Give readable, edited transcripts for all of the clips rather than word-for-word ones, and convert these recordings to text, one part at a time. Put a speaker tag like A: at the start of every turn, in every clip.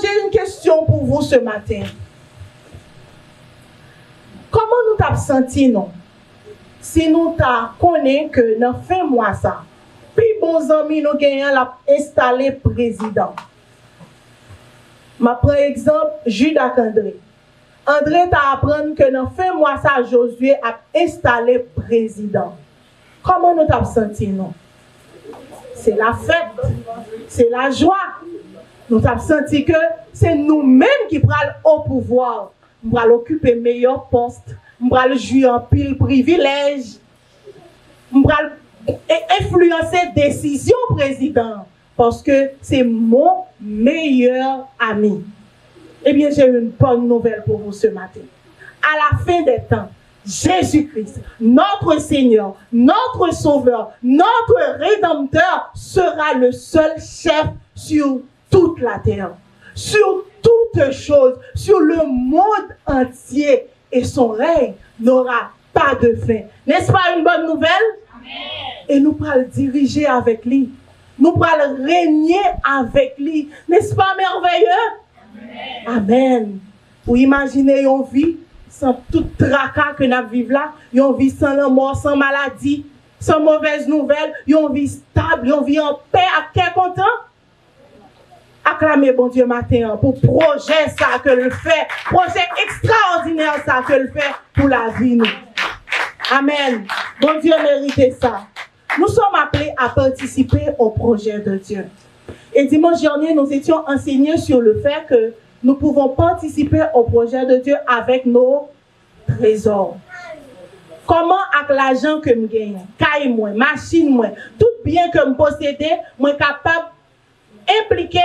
A: j'ai une question pour vous ce matin. Comment nous t'avons senti, non? Si nous t'avons connu que dans fin mois ça, puis bons amis nous gagnons l'a installé président. Ma prends exemple Judas André. André t'a appris que dans fin mois ça Josué a installé président. Comment nous t'avons senti, non? C'est la fête, c'est la joie. Nous avons senti que c'est nous-mêmes qui prenons au pouvoir. Nous allons occuper meilleur poste, nous allons jouer en pile privilège, nous allons influencer décision président parce que c'est mon meilleur ami. Eh bien, j'ai une bonne nouvelle pour vous ce matin. À la fin des temps, Jésus-Christ, notre Seigneur, notre Sauveur, notre Rédempteur sera le seul chef sur toute la terre, sur toutes choses, sur le monde entier, et son règne n'aura pas de fin. N'est-ce pas une bonne nouvelle? Amen. Et nous pourrons le diriger avec lui. Nous pourrons le régner avec lui. N'est-ce pas merveilleux? Amen. Amen. Vous imaginez une vie sans tout tracas que nous vivons là, une vie sans la mort, sans maladie, sans mauvaise nouvelle, une vie stable, une vie en paix, à quel content? Acclamez bon Dieu matin pour projet ça que le fait, projet extraordinaire ça que le fait pour la vie nous. Amen. Bon Dieu mérite ça. Nous sommes appelés à participer au projet de Dieu. Et dimanche dernier, nous étions enseignés sur le fait que nous pouvons participer au projet de Dieu avec nos trésors. Comment avec l'argent que je gagne, caille moi, machine moi, tout bien que je possède, je suis capable impliqué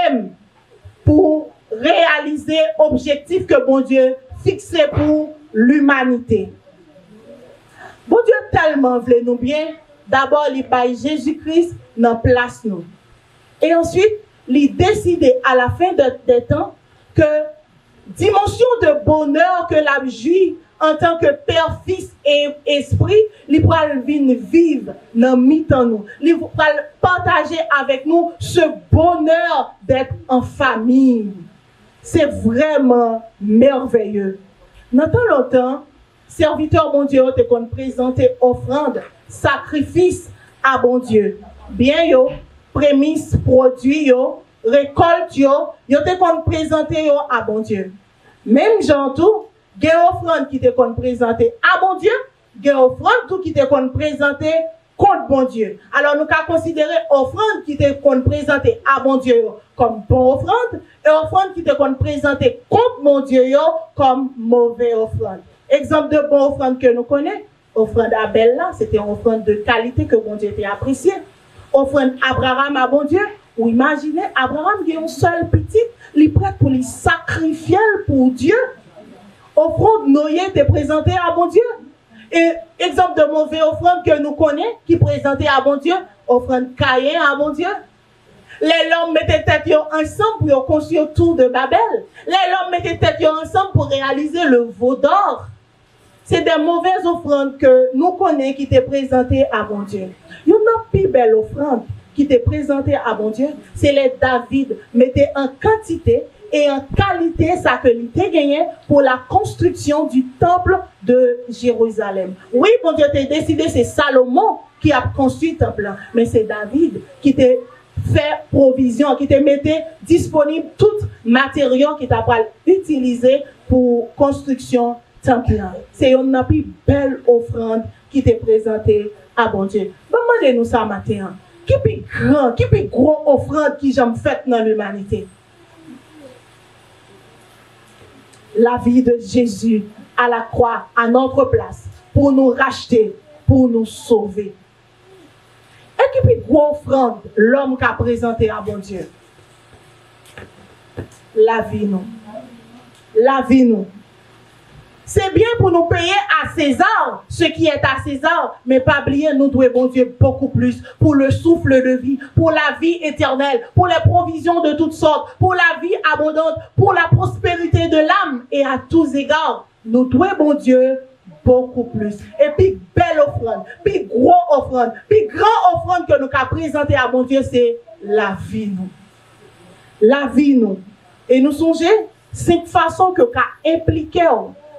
A: pour réaliser l'objectif que bon Dieu fixé pour l'humanité. Bon Dieu tellement voulait nous bien, d'abord il paye Jésus-Christ dans place nous. Et ensuite, il décidé à la fin des temps que dimension de bonheur que la jouit en tant que Père, Fils et Esprit, il pourra venir vivre dans mi-temps nous. Il pourra partager avec nous ce bonheur d'être en famille. C'est vraiment merveilleux. Dans tant longtemps, serviteur bon Dieu te qu'on présenter offrande, sacrifice à bon Dieu. Bien yo, prémices, produits yo, récolte yo te qu'on présenter yo à bon Dieu. Même gens tout, il y a une offrande qui te qu'on présenter à bon Dieu, il y a une offrande tout qui te qu'on présenter contre bon Dieu. Alors nous avons considéré offrande qui te qu'on présenter à bon Dieu comme bon offrande et offrande qui te qu'on présenter contre bon Dieu comme mauvais offrande. Exemple de bon offrande que nous connaissons, offrande Abel là, c'était une offrande de qualité que bon Dieu a apprécié. Offrande Abraham à bon Dieu, ou imaginez Abraham qui est un seul petit, il est prêt pour lui sacrifier pour Dieu. Offrande Noé te présenté à bon Dieu. Et exemple de mauvais offrande que nous connaissons, qui présentait à bon Dieu, offrande Caïn à bon Dieu. Les hommes mettaient tête ensemble pour construire autour de Babel. Les hommes mettaient tête ensemble pour réaliser le veau d'or. C'est des mauvaises offrandes que nous connaissons qui étaient présentées à bon Dieu. Il y a une plus belle offrande qui était présentée à bon Dieu, c'est les David mettaient en quantité et en qualité ça que l'ité gagné pour la construction du temple de Jérusalem. Oui, bon Dieu t'a décidé, c'est Salomon qui a construit le temple, mais c'est David qui t'a fait provision, qui t'a mis disponible tout matériau qui t'a utilisé pour construction temple. C'est une plus belle offrande qui t'est présentée à bon Dieu. Demandez-nous ça matin. Qui est grand, qui est gros offrande qui j'aime faite dans l'humanité? La vie de Jésus à la croix, à notre place, pour nous racheter, pour nous sauver. Et qui est gros offrande l'homme qui a présenté à bon Dieu? La vie nous. La vie nous. C'est bien pour nous payer à César ce qui est à César, mais pas oublier, nous devons, bon Dieu, beaucoup plus pour le souffle de vie, pour la vie éternelle, pour les provisions de toutes sortes, pour la vie abondante, pour la prospérité de l'âme et à tous égards. Nous devons, bon Dieu, beaucoup plus. Et puis, belle offrande, puis gros offrande, puis grand offrande que nous avons présenté à bon Dieu, c'est la vie, nous. La vie, nous. Et nous songeons, c'est une façon que qu'a impliqué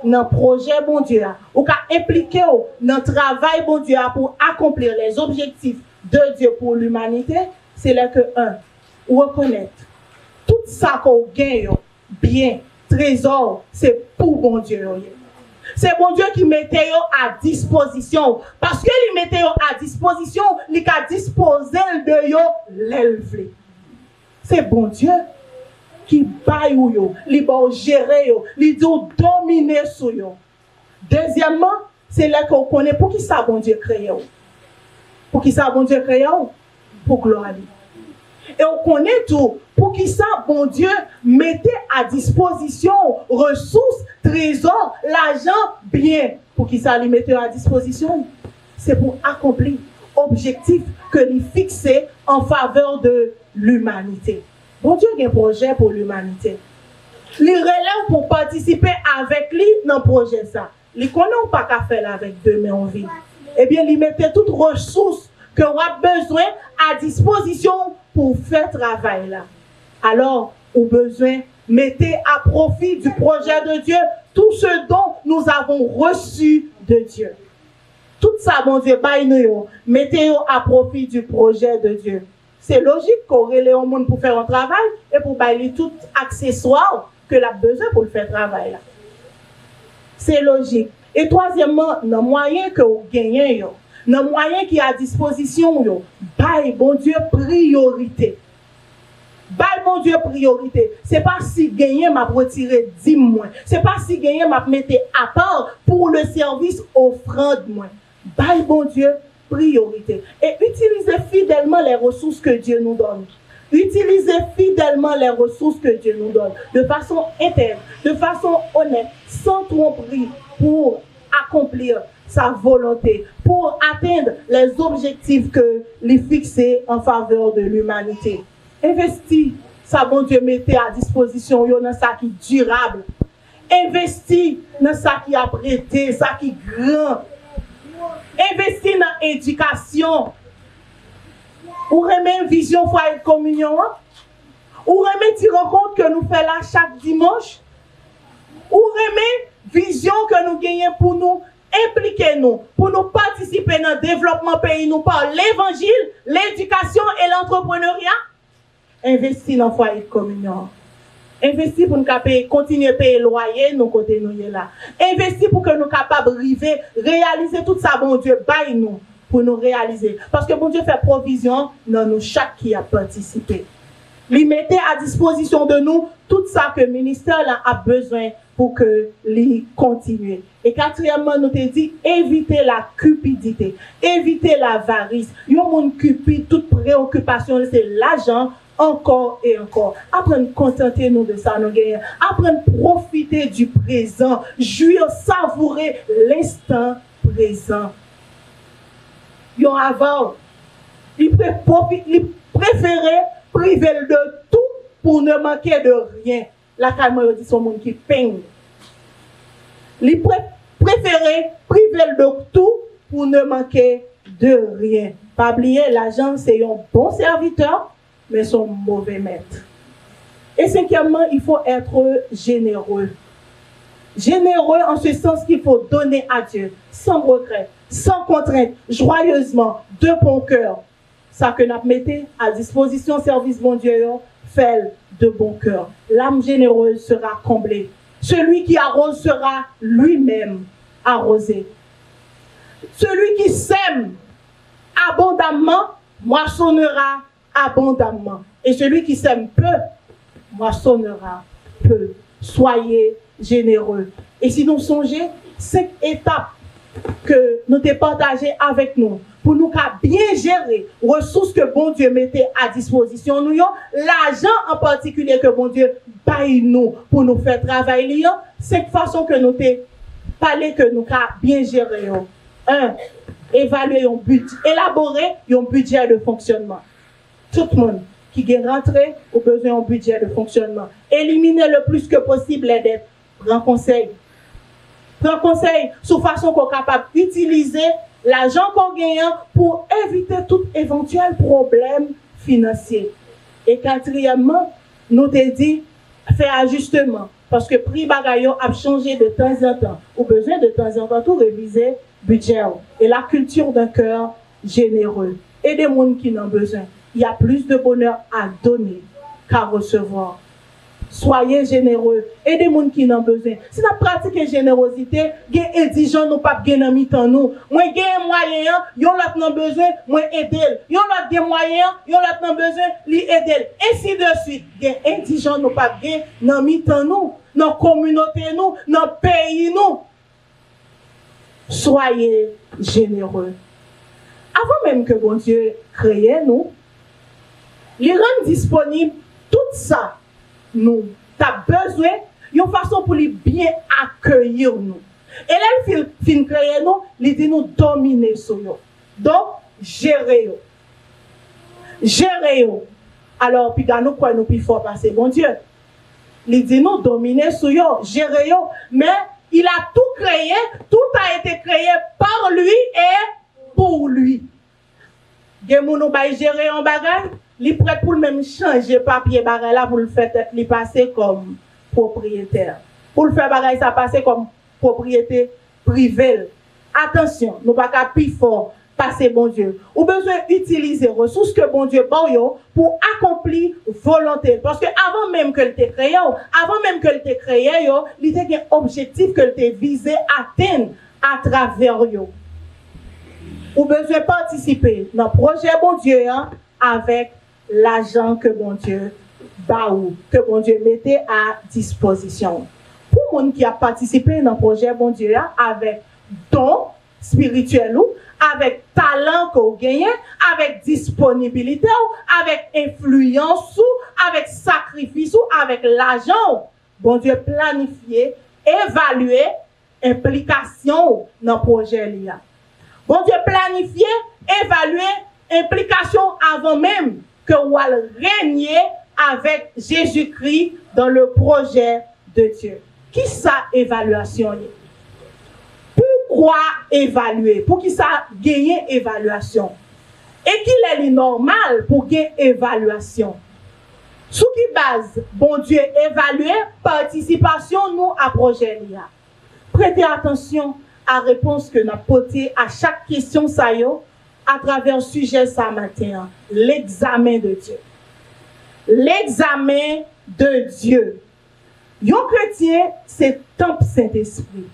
A: dans le projet bon Dieu, ou qu'a impliqué dans le travail bon Dieu pour accomplir les objectifs de Dieu pour l'humanité, c'est là que, reconnaître tout ça qu'on gagne, bien, trésor, c'est pour bon Dieu. C'est bon Dieu qui mettait à disposition. Parce que il mettait à disposition, il a disposé de yo l'élever. C'est bon Dieu qui baille yo, il va gérer yo, il doit dominer sur yo. Deuxièmement, c'est là qu'on connaît pour qui ça bon Dieu créé. Pour qui ça bon Dieu créé? Pour gloire. Et on connaît tout. Pour qui ça, bon Dieu, mettait à disposition ressources, trésors, l'argent, bien. Pour qui ça, lui mettait à disposition? C'est pour accomplir l'objectif que lui fixait en faveur de l'humanité. Bon Dieu a un projet pour l'humanité. Il relève pour participer avec lui dans le projet ça. Il connaît pas qu'à faire avec deux mains en vie. Eh bien, il mettait toutes ressources que on a besoin à disposition pour faire travail là. Alors, au besoin, mettez à profit du projet de Dieu tout ce dont nous avons reçu de Dieu. Tout ça, bon Dieu, mettez à profit du projet de Dieu. C'est logique qu'on relève au monde pour faire un travail et pour bailler tout accessoire que l'on a besoin pour le faire travail là. C'est logique. Et troisièmement, dans moyen que vous gagnez, dans moyen qui est à disposition, baille bon Dieu priorité. Baille bon Dieu priorité. C'est pas si gagner m'a retiré 10 mois. C'est pas si gagner m'a mettre à part pour le service offrande moins. Baille bon Dieu priorité. Et utilisez fidèlement les ressources que Dieu nous donne. Utilisez fidèlement les ressources que Dieu nous donne. De façon intègre, de façon honnête, sans tromperie, pour accomplir sa volonté, pour atteindre les objectifs que les fixés en faveur de l'humanité. Investis, ça bon Dieu mettez à disposition dans ça qui est durable. Investis dans ça qui a prêté, ça qui est grand. Investis dans l'éducation. Ou remet une vision foyer de communion. Ou remet une rencontre que nous faisons là chaque dimanche. Ou remet vision que nous gagnons pour nous impliquer nous, pour nous participer dans le développement pays nous par l'évangile, l'éducation et l'entrepreneuriat. Investir dans le foyer de communion. Investir pour nous continuer à payer le loyer, nous côté nous là. Investir pour que nous capables de réaliser tout ça, bon Dieu, baille nous, pour nous réaliser. Parce que bon Dieu fait provision dans nous, chaque qui a participé. Il mettait à disposition de nous tout ça que le ministère a besoin pour que l'y continue. Et quatrièmement, nous te dit, éviter la cupidité, éviter l'avarice. Yon moun cupide, toute préoccupation, c'est l'argent, encore et encore. Apprendre à contenter nous de ça, nous gagnons. Apprendre à profiter du présent, jouir, savourer l'instant présent. Yon avant, il préférait priver de tout pour ne manquer de rien. La calme dit son monde qui peigne. Il préférait priver de tout pour ne manquer de rien. Pas oublier, l'argent c'est un bon serviteur, mais son mauvais maître. Et cinquièmement, il faut être généreux. Généreux en ce sens qu'il faut donner à Dieu, sans regret, sans contrainte, joyeusement, de bon cœur. Ça que nous mettons à disposition service bon Dieu, fait de bon cœur. L'âme généreuse sera comblée. Celui qui arrose sera lui-même arrosé. Celui qui sème abondamment moissonnera abondamment. Et celui qui sème peu moissonnera peu. Soyez généreux. Et si nous songeons 5 étapes que nous t'ai partagées avec nous, pour nous bien gérer les ressources que bon Dieu mettait à disposition nous, l'argent en particulier que bon Dieu paye nous pour nous faire travailler, c'est de façon que nous t'ai parlé que nous bien gérer. 1. Évaluer un budget, élaborer un budget de fonctionnement. Tout le monde qui est rentré a besoin d'un budget de fonctionnement. Éliminer le plus que possible les dettes. Prends conseil. Prends conseil sur façon qu'on est capable d'utiliser l'argent qu'on gagne pour éviter tout éventuel problème financier. Et quatrièmement, nous te dit, faire ajustement. Parce que prix bagaillon a changé de temps en temps. Ou besoin de temps en temps tout réviser budget. Et la culture d'un cœur généreux. Et des gens qui n'ont besoin. Il y a plus de bonheur à donner qu'à recevoir. Soyez généreux. Et des gens qui n'ont besoin. Si nous pratiquons générosité, nous exigeons nous pas gagner mi-temps nous. Moi j'ai moyen, yon l'autre n'a besoin, moi aider. Yon l'autre des moyens, yon l'autre n'a besoin, li aider. Ainsi de suite. Gen exigeons nous pas gagner dans mi-temps nous, dans communauté nous, dans pays nous. Soyez généreux. Avant même que bon Dieu crée nous, il rend disponible tout ça. Nous, tu as besoin d'une façon pour lui bien accueillir nous. Et là, il fin créer nous, il dit nous dominer sur nous. Donc, gérer nous. Gérer nous. Alors, puis nous quoi nous plus fort passer, bon Dieu. Il dit nous dominer sur nous, gérer nous. Mais il a tout créé, tout a été créé par lui et pour lui. Gen moun nou bay gérer un bagay, li prêt pour le même changer papier bagay là pour le faire tête li passer comme propriétaire. Pour le faire bagay ça passer comme propriété privée. Attention, nous pas qu'à plus fort passer bon Dieu. Ou besoin utiliser ressources que bon Dieu ba yo pour accomplir volonté parce que avant même que le te créé, avant même que le te créé yo, il était un objectif que le te visé atteindre à travers yo. Ou besoin participer dans le projet bon Dieu hein, avec l'argent que bon Dieu baou, que bon Dieu mettait à disposition. Pour les gens qui a participé dans le projet bon Dieu hein, avec don spirituel ou avec talent qu'on gagne, avec disponibilité ou avec influence ou avec sacrifice ou avec l'argent, bon Dieu planifié, évalué implication dans le projet là. Bon Dieu planifié, évalué, implication avant même que vous régniez avec Jésus-Christ dans le projet de Dieu. Qui ça évaluation? Pourquoi évaluer? Pour qui ça gagner évaluation? Et qu'il est normal pour gagner évaluation? Sous qui base, bon Dieu évaluer participation nous à projet là. Prêtez attention à réponse que nous portée à chaque question ça yo, à travers le sujet ça matin, l'examen de Dieu. L'examen de Dieu. Un chrétien, c'est temple Saint-Esprit.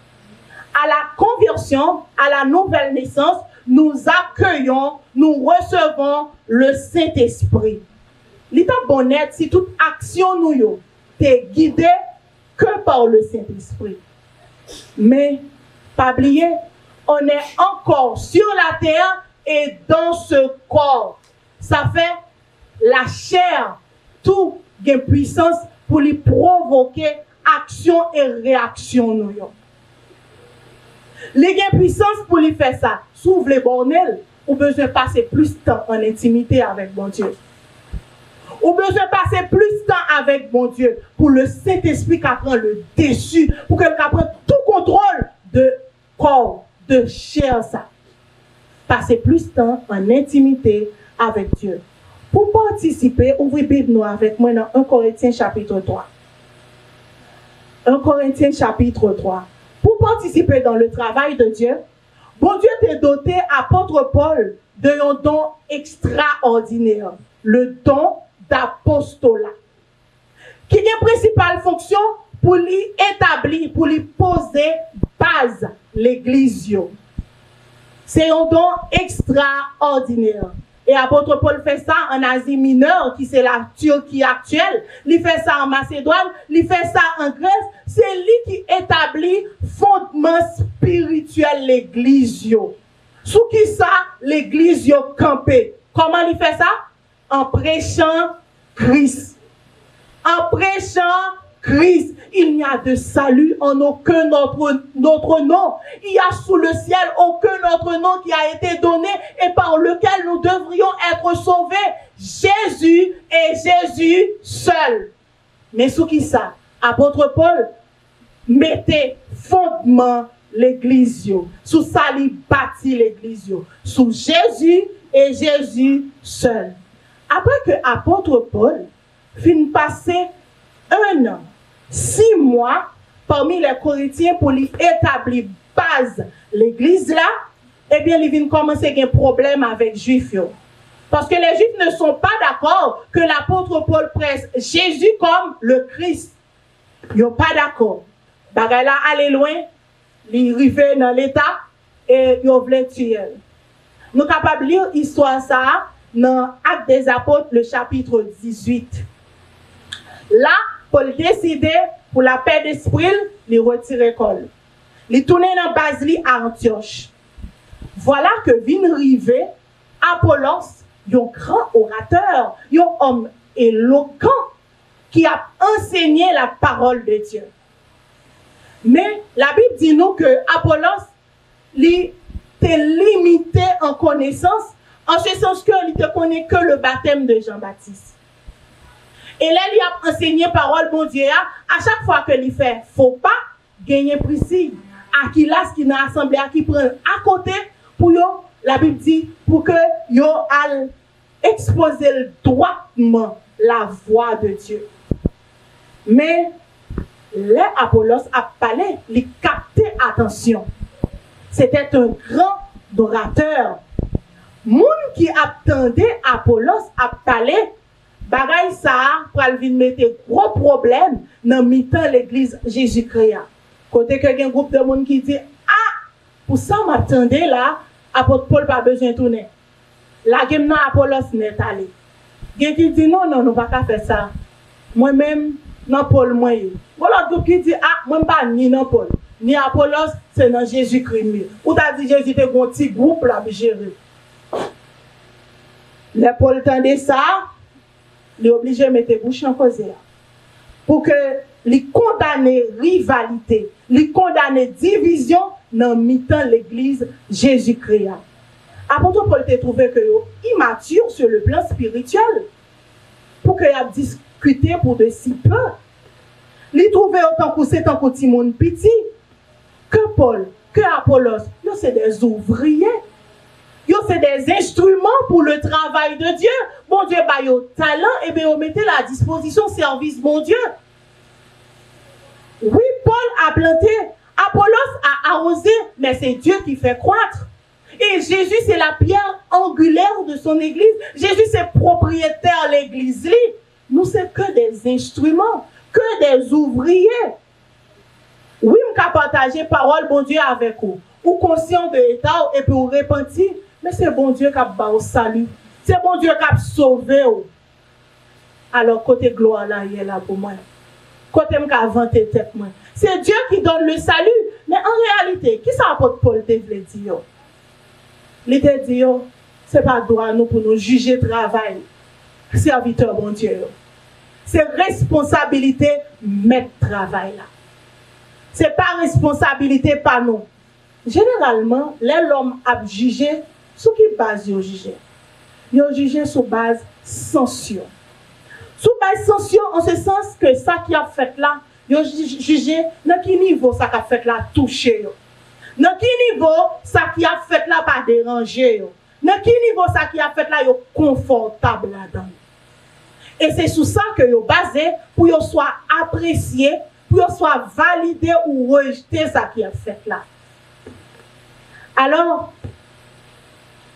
A: À la conversion, à la nouvelle naissance, nous accueillons, nous recevons le Saint-Esprit. L'état bonnet, si toute action nous est guidée que par le Saint-Esprit. Mais pas oublier, on est encore sur la terre et dans ce corps. Ça fait la chair, tout gain puissance pour lui provoquer action et réaction. Nous. Les gain puissance pour lui faire ça, s'ouvre les bornels, ou besoin de passer plus de temps en intimité avec bon Dieu. Ou besoin de passer plus de temps avec bon Dieu pour le Saint-Esprit qui prend le dessus, pour qu'il prenne tout contrôle de corps, de chair ça. Passer plus de temps en intimité avec Dieu. Pour participer, ouvrez Bible nous avec moi dans 1 Corinthiens chapitre 3. 1 Corinthiens chapitre 3. Pour participer dans le travail de Dieu, bon Dieu t'a doté apôtre Paul d'un don extraordinaire, le don d'apostolat, qui a une principale fonction pour lui établir, pour lui poser base l'église. C'est un don extraordinaire. Et apôtre Paul fait ça en Asie mineure, qui c'est la Turquie actuelle. Il fait ça en Macédoine, il fait ça en Grèce. C'est lui qui établit fondement spirituel l'église. Sous qui ça, l'église campé. Comment il fait ça? En prêchant Christ. En prêchant Christ, il n'y a de salut en aucun notre nom. Il y a sous le ciel aucun autre nom qui a été donné et par lequel nous devrions être sauvés. Jésus et Jésus seul. Mais sous qui ça? Apôtre Paul mettez fondement l'église. Sous ça, il bâtit l'église. Sous Jésus et Jésus seul. Après que apôtre Paul fin passer 1 an mois parmi les Corinthiens pour lui établir base l'église là, eh bien, il vient commencer à un problème avec les Juifs. Parce que les Juifs ne sont pas d'accord que l'apôtre Paul presse Jésus comme le Christ. Ils ne sont pas d'accord. Bagay là, aller loin, ils arrivent dans l'état et ils veulent tuer. Nous sommes capables de lire l'histoire ça dans Actes des Apôtres, le chapitre 18. Là, Paul décidait pour la paix d'esprit, il retirer l'école. Il tournait dans Basile à Antioche. Voilà que vient arriver Apollos, un grand orateur, un homme éloquent qui a enseigné la parole de Dieu. Mais la Bible dit nous que Apollos était limité en connaissance, en ce sens qu'il ne connaît que le baptême de Jean-Baptiste. Et là, il a enseigné parole bon Dieu à chaque fois que il fait, faut pas gagner Priscille, Aquilas qui n'a assemblé, qui prend à côté pour yo, la Bible dit, pour que yo al exposer droitement la voix de Dieu. Mais les Apollos a parlé, il captait attention. C'était un grand orateur. Moun qui attendait Apollos a parlé, bagay ça pour venir mettre gros problème dans mi-temps l'église Jésus-Christ. Côté que un groupe de monde qui dit ah pour ça m'attendait là apôtre Paul pas besoin de tourner. La game nan Apollos n'est allé. Gen qui dit non non pas faire ça. Moi-même non Paul moi. Voilà groupe qui dit ah moi pas ni non Paul ni Apollos c'est dans Jésus-Christ. Ou t'a dit Jésus était un petit groupe là gérer. Les Paul tendait ça, il est obligé de mettre bouche en cause pour que les condamner rivalité, les condamner division dans mi-temps l'église Jésus-Christ. Apôtre Paul t'a trouvé que immature sur le plan spirituel pour qu'il a discuté pour de si peu. Il trouvait autant que c'est un petit monde petit que Paul, que Apollos, c'est des ouvriers. C'est des instruments pour le travail de Dieu. Bon Dieu, bah, yo talent, et bien, on mettait à la disposition service, bon Dieu. Oui, Paul a planté, Apollos a arrosé, mais c'est Dieu qui fait croître. Et Jésus, c'est la pierre angulaire de son église. Jésus, c'est propriétaire de l'église. Nous, c'est que des instruments, que des ouvriers. Oui, je peux partager parole, bon Dieu, avec vous. Ou conscient de l'état, et puis vous repentir. Mais c'est bon Dieu qui a au salut. C'est bon Dieu qui a sauvé. Alors, côté gloire là, il est là pour moi. Côté qui a vanté tête moi. C'est Dieu qui donne le salut. Mais en réalité, qui ça apôtre Paul te voulait dire? Il te dit, c'est pas droit nous pour nous juger travail. Serviteur bon Dieu. C'est responsabilité mettre travail là. C'est pas responsabilité par nous. Généralement, l'homme a jugé sur quelle base il a jugé? Il a jugé sur base sanction. Sur base sanction, en ce sens que ça qui a fait là, il a jugé dans quel niveau ça qui a fait là touché. Dans quel niveau ça qui a fait là pas déranger. Dans quel niveau ça qui a fait là est confortable là-dedans. Et c'est sur ça que vous basé pour que soit apprécié, pour que soit validé ou rejeté ça qui a fait là. Alors,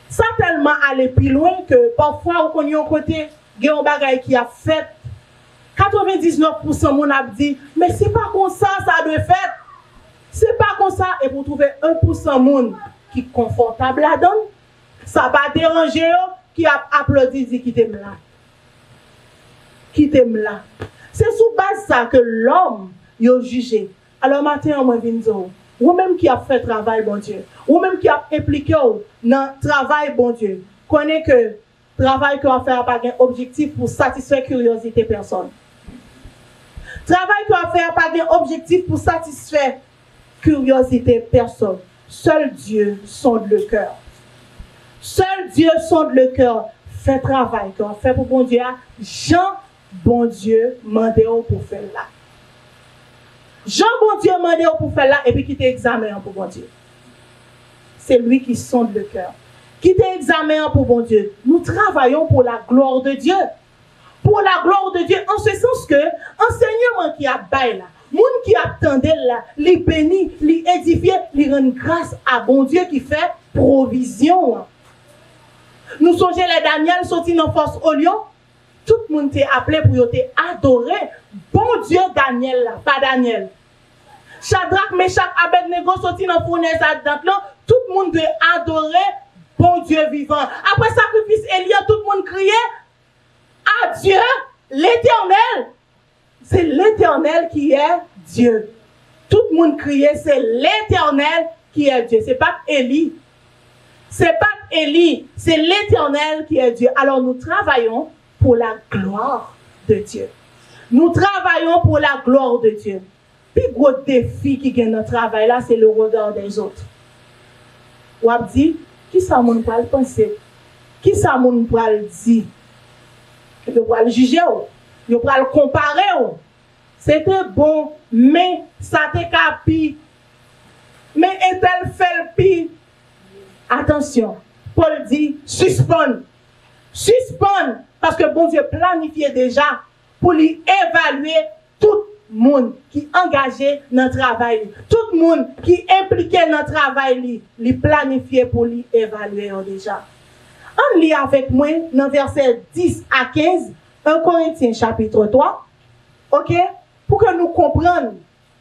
A: ça tellement allé plus loin que parfois, on connaît un côté, il y a un bagage qui a fait. 99% mon a dit, mais c'est pas comme ça, ça doit faire. C'est pas comme ça. Et pour trouver 1% monde qui est confortable là-dedans, ça va déranger, qui a applaudi, dit qui t'aime là. Qui t'aime là. C'est sous base ça que l'homme, il a jugé. Alors, maintenant, moi, je viens dire, ou même qui a fait travail, bon Dieu, ou même qui a impliqué dans le travail, bon Dieu, connaît que le travail qu'on a fait n'a pas un objectif pour satisfaire la curiosité personne. Travail qu'on a fait n'a pas un objectif pour satisfaire la curiosité personne. Seul Dieu sonde le cœur. Seul Dieu sonde le cœur. Fait travail qu'on a fait pour bon Dieu. Jean, bon Dieu, mandé pour faire là. Jean, bon Dieu, mandé pour faire là et puis qui t'examène pour bon Dieu. C'est lui qui sonde le cœur. Qui t'examène pour bon Dieu. Nous travaillons pour la gloire de Dieu. Pour la gloire de Dieu, en ce sens que enseignement qui a bail là, Moun qui attendait là, les bénit, les édifié, les rend grâce à bon Dieu qui fait provision. Nous songeons les Daniel sorti dans force au lion. Tout le monde t'est appelé pour adorer bon Dieu Daniel là, pas Daniel. Shadrach, Meshach, Abednego sorti dans fournaise là, tout le monde doit adorer bon Dieu vivant. Après sacrifice Élie, tout le monde criait à Dieu, l'Éternel. C'est l'Éternel qui est Dieu. Tout le monde criait, c'est l'Éternel qui est Dieu. C'est pas Élie. C'est pas Élie, c'est l'Éternel qui est Dieu. Alors nous travaillons pour la gloire de Dieu. Nous travaillons pour la gloire de Dieu. Puis gros défi qui gagne notre travail là, c'est le regard des autres. Ou a dit, qui ça moun pral penser? Qui ça moun pral dire? Yo pral juger ou? Yo pral comparer ou? C'était bon, mais ça te capi. Mais est-elle fait le pire? Attention, Paul dit, suspend. Suspend, parce que bon Dieu planifiait déjà pour lui évaluer tout le monde qui est engagé dans le travail. Tout le monde qui est impliqué dans le travail, lui planifié pour lui évaluer déjà. On lit avec moi dans versets 10 à 15, 1 Corinthiens chapitre 3, ok? Pour que nous comprenions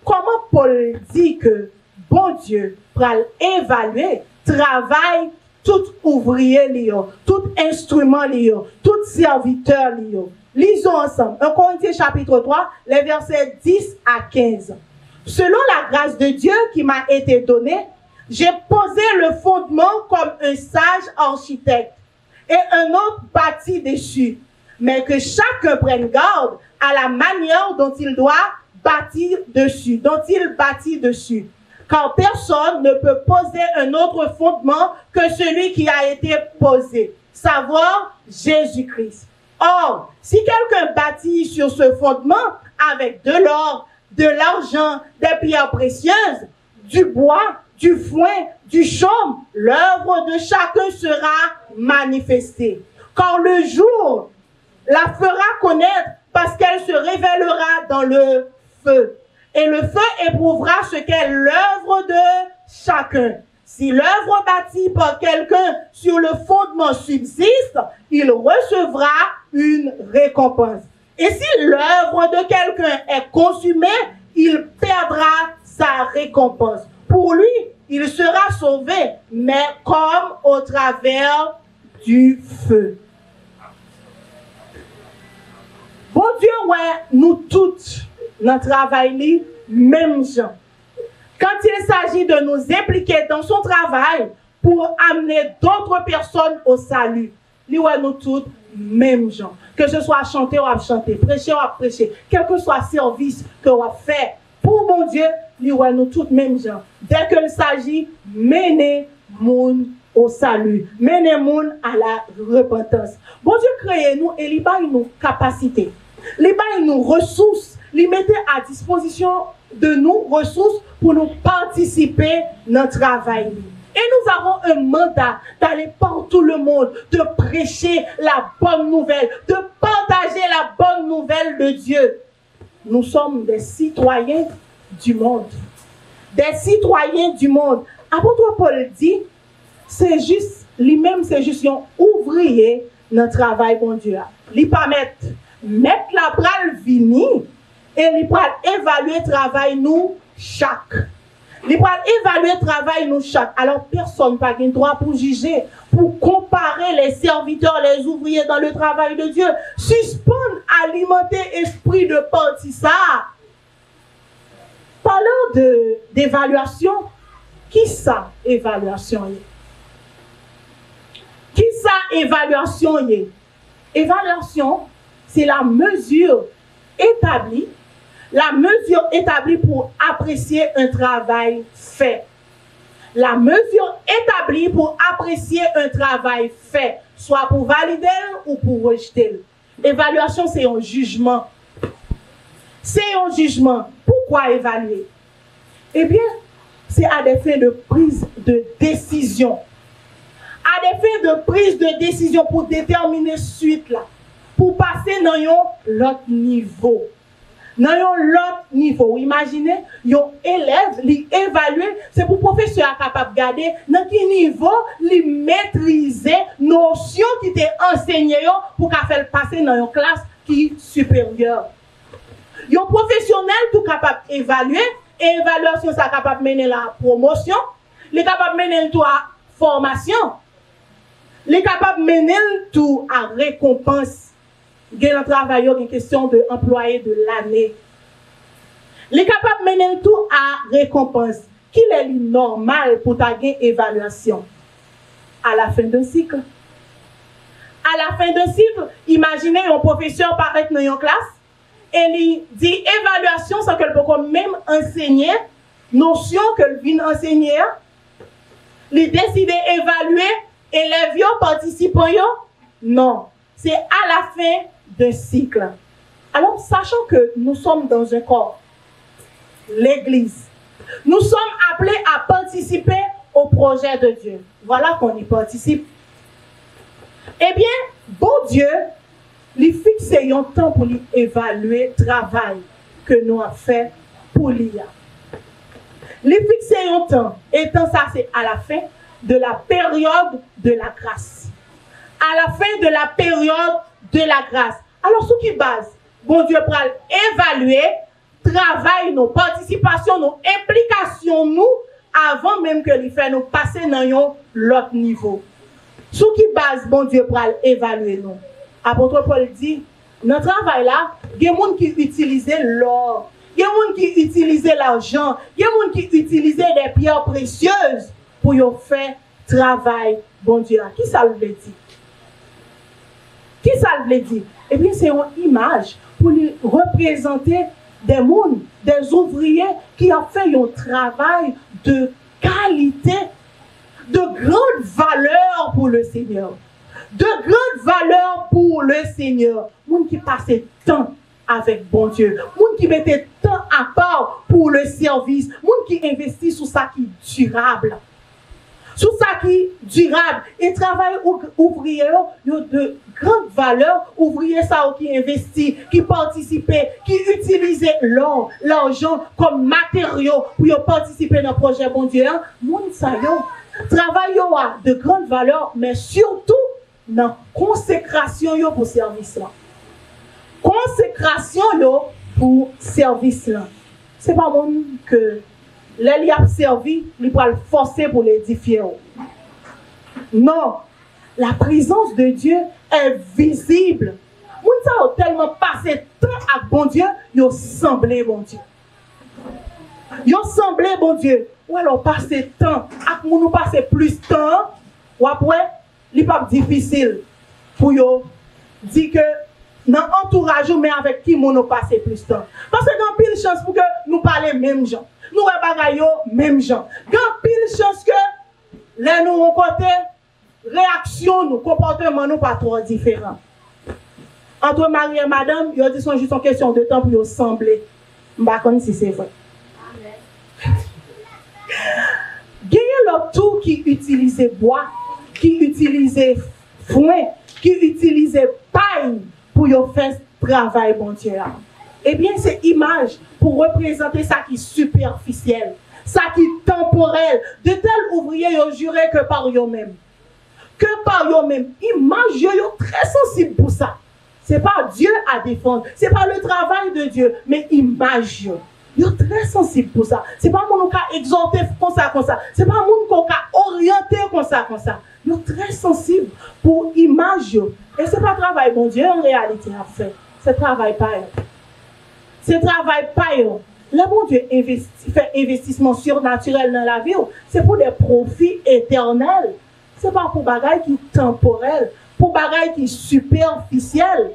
A: comment Paul dit que bon Dieu va évaluer travail tout ouvrier, tout instrument, tout serviteur. Lisons ensemble. 1 Corinthiens chapitre 3, les versets 10 à 15. Selon la grâce de Dieu qui m'a été donnée, j'ai posé le fondement comme un sage architecte et un autre bâti dessus. Mais que chacun prenne garde à la manière dont il doit bâtir dessus, dont il bâtit dessus. Car personne ne peut poser un autre fondement que celui qui a été posé, savoir Jésus-Christ. Or, si quelqu'un bâtit sur ce fondement avec de l'or, de l'argent, des pierres précieuses, du bois, du foin, du chaume, l'œuvre de chacun sera manifestée. Car le jour la fera connaître parce qu'elle se révélera dans le feu. Et le feu éprouvera ce qu'est l'œuvre de chacun. Si l'œuvre bâtie par quelqu'un sur le fondement subsiste, il recevra une récompense. Et si l'œuvre de quelqu'un est consumée, il perdra sa récompense. Pour lui, il sera sauvé, mais comme au travers du feu. Bon Dieu, ouais, nous toutes, notre travail, même gens. Quand il s'agit de nous impliquer dans son travail pour amener d'autres personnes au salut, nous toutes, même gens. Que ce soit chanter ou à chanter, prêcher ou à prêcher, quel que soit le service que l'on fait pour mon Dieu, nous toutes, même gens. Dès qu'il s'agit de mener monde au salut, mener monde à la repentance. Bon Dieu crée nous et il a une capacité, il a une ressource, il mettait à disposition de nous ressources pour nous participer dans le travail. Et nous avons un mandat d'aller partout le monde, de prêcher la bonne nouvelle, de partager la bonne nouvelle de Dieu. Nous sommes des citoyens du monde. Des citoyens du monde. Apôtre Paul dit, c'est juste, lui-même, c'est juste un ouvrier dans le travail, bon Dieu. Il ne pas mettre la pral vini et il va évaluer le travail nous chaque. Il va évaluer le travail nous chaque. Alors personne n'a pas le droit pour juger, pour comparer les serviteurs, les ouvriers dans le travail de Dieu. Suspendre, alimenter l'esprit de parti ça. Parlant d'évaluation, qui ça évaluation est? Qui ça évaluation est? Évaluation, c'est la mesure établie pour apprécier un travail fait. La mesure établie pour apprécier un travail fait, soit pour valider ou pour rejeter. Évaluation, c'est un jugement. C'est un jugement. Pourquoi évaluer? Eh bien, c'est à des fins de prise de décision. À des fins de prise de décision pour déterminer suite là. Pour passer dans l'autre niveau. Dans l'autre niveau, imaginez, yon élève, li évaluer, c'est pour professeur capable de garder dans quel niveau li maîtriser notion qui t'est enseigné pour qu'à faire passer dans une classe qui supérieure. Yon professionnel tout capable d'évaluer, et évaluation ça capable de mener la promotion, li capable de mener tout à formation, li capable de mener tout à récompense. Il y a un travail, une question de employé de l'année. Les capables de mener tout à récompense. Qu'il est normal pour ta évaluation? À la fin d'un cycle. À la fin d'un cycle, imaginez un professeur paraître dans une classe et il dit évaluation sans qu'elle peut même enseigner, notion qu'elle vient enseigner. Il décide d'évaluer élèves, participants. Non. C'est à la fin d'un cycle. Alors, sachant que nous sommes dans un corps, l'Église, nous sommes appelés à participer au projet de Dieu. Voilà qu'on y participe. Eh bien, bon Dieu, lui fixe un temps pour lui évaluer le travail que nous avons fait pour lui. Lui fixe un temps. Et tant ça, c'est à la fin de la période de la grâce. À la fin de la période de la grâce. Alors, sous qui base? Bon Dieu pour évaluer, travail, nos participations, nos implications, nous, avant même que lui fait nous passer dans l'autre niveau. Sous qui base, bon Dieu pour évaluer nous? Apôtre Paul dit, dans le travail là, il y a des gens qui utilisent l'or, il y a des gens qui utilisent l'argent, il y a des gens qui utilisent des pierres précieuses pour faire travail, bon Dieu. Qui ça veut dire? Qui ça veut dire? Eh bien, c'est une image pour lui représenter des mondes, des ouvriers qui ont fait un travail de qualité, de grande valeur pour le Seigneur. De grande valeur pour le Seigneur. Monde qui passait temps avec bon Dieu. Monde qui mettait temps à part pour le service. Monde qui investit sur ça qui est durable. Sur ça qui est durable. Et travail ouvrier, il y a de grandes valeurs. Ouvrier ça qui investit, qui participait, qui utilisait l'or, l'argent comme matériau pour participer dans le projet bon Dieu. Monde ça travail a de grandes valeurs, mais surtout dans consécration pour service là. Consécration pour service là. C'est pas bon que l'Élie a servi, il va le forcer pour l'édifier. Non, la présence de Dieu est visible. Moun sa a tellement passé temps avec bon Dieu, il a semblé bon Dieu. Il a semblé bon Dieu. Ou alors passer temps, avec nous passer plus de temps, ou après, il n'est pas difficile pour yo dire que dans l'entourage, mais avec qui nous passer plus de temps. Parce que dans pile chance pour que nous parlions même gens. Nous bagaillons même gens. Dans pile chance que là nous rencontrons réaction, nous comportement nous pas trop différents. Entre Marie et Madame, ils disent juste une question de temps pour nous sembler. Je ne sais pas si c'est vrai. Gagnez le tout qui utilisait bois, qui utilisait foin, qui utilisait paille pour faire travail bon Dieu. Eh bien, c'est image pour représenter ça qui est superficiel, ça qui est temporel. De tels ouvriers, ils juré que par eux-mêmes. Que par eux-mêmes. Image, ils sont très sensibles pour ça. Ce n'est pas Dieu à défendre, ce n'est pas le travail de Dieu, mais image. Ils sont très sensibles pour ça. Ce n'est pas mon cas exhorté comme ça, comme ça. Ce n'est pas mon cas orienté comme ça, comme ça. Ils sont très sensibles pour image. Et ce n'est pas travail bon Dieu en réalité à faire. C'est travail pas. C'est travail pas. Le bon Dieu fait investissement surnaturel dans la vie. C'est pour des profits éternels. Ce n'est pas pour bagaille qui est temporel. Pour bagaille qui est superficiel.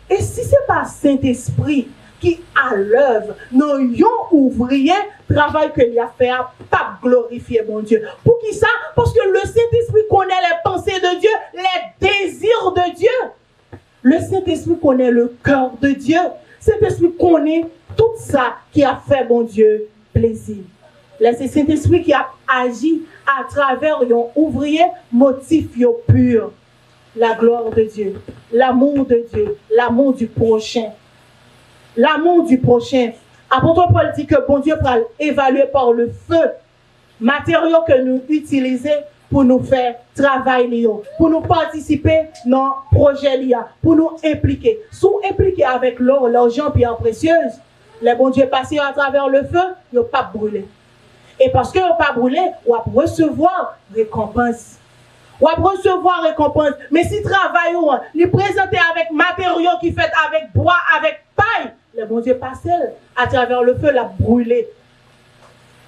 A: Et si ce n'est pas Saint-Esprit qui à l'œuvre, non yon ouvrier, travail que il a fait, pas glorifier mon Dieu. Pour qui ça? Parce que le Saint-Esprit connaît les pensées de Dieu, les désirs de Dieu. Le Saint-Esprit connaît le cœur de Dieu. Saint-Esprit connaît tout ça qui a fait mon Dieu plaisir. Là, c'est Saint-Esprit qui a agi à travers un ouvrier, motif pur. La gloire de Dieu, l'amour de Dieu, l'amour du prochain. l'amour du prochain. Apôtre Paul dit que bon Dieu va évaluer par le feu matériaux que nous utilisons pour nous faire travailler, pour nous participer dans le projet, pour nous impliquer. Si nous impliquer avec l'or, l'argent, pierre précieuse, les bon Dieu passent à travers le feu, ils ne pas brûler. Et parce qu'ils n'ont pas brûlé, on va recevoir récompense. On va recevoir récompense. Mais si travail, les présenter avec matériaux qui fait avec bois, avec paille, le bon Dieu passe à travers le feu, la brûler.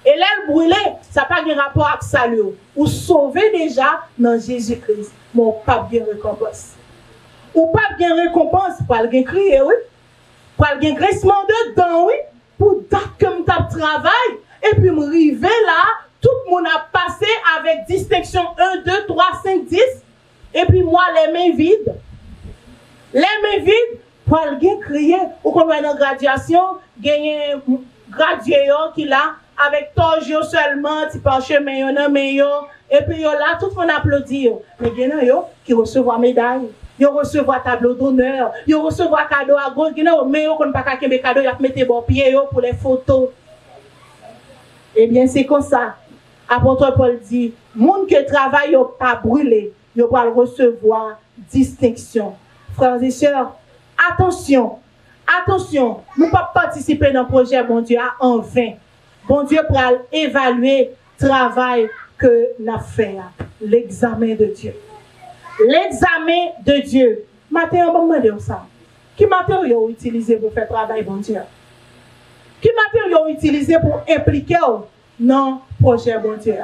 A: Et l'aile brûlée, ça n'a pas de rapport avec salut. Ou sauver déjà dans Jésus-Christ. Mais on pas bien récompense. Ou pas bien récompense, pour le crier, oui. Pour le grincement dedans, oui. Pour date comme tu travail. Et puis, me river là, tout le monde a passé avec distinction 1, 2, 3, 5, 10. Et puis, moi, les mains vides. Les mains vides, pour le crier. Ou qu'on va dans la graduation, gagner gradué qui là, avec torgio seulement, tu peux chemin, et puis là, tout le monde applaudit. Mais il y en a qui reçoivent médaille, ils reçoivent tableau d'honneur, ils reçoivent cadeau à gauche, il y en a qui ne pas de cadeau, ils mettent bon pied pour les photos. Eh bien, c'est comme ça. Apôtre Paul dit, monde qui travaille pas brûlé, il va recevoir distinction. Frères et sœurs, attention, attention, nous ne pouvons pas participer dans le projet, bon Dieu, en vain. Bon Dieu pour évaluer le travail que nous avons fait. L'examen de Dieu. L'examen de Dieu. Matin, on va demander ça. Quels matériaux utilisés pour faire travail, bon Dieu? Quels matériaux utilisés pour impliquer dans le projet, bon Dieu?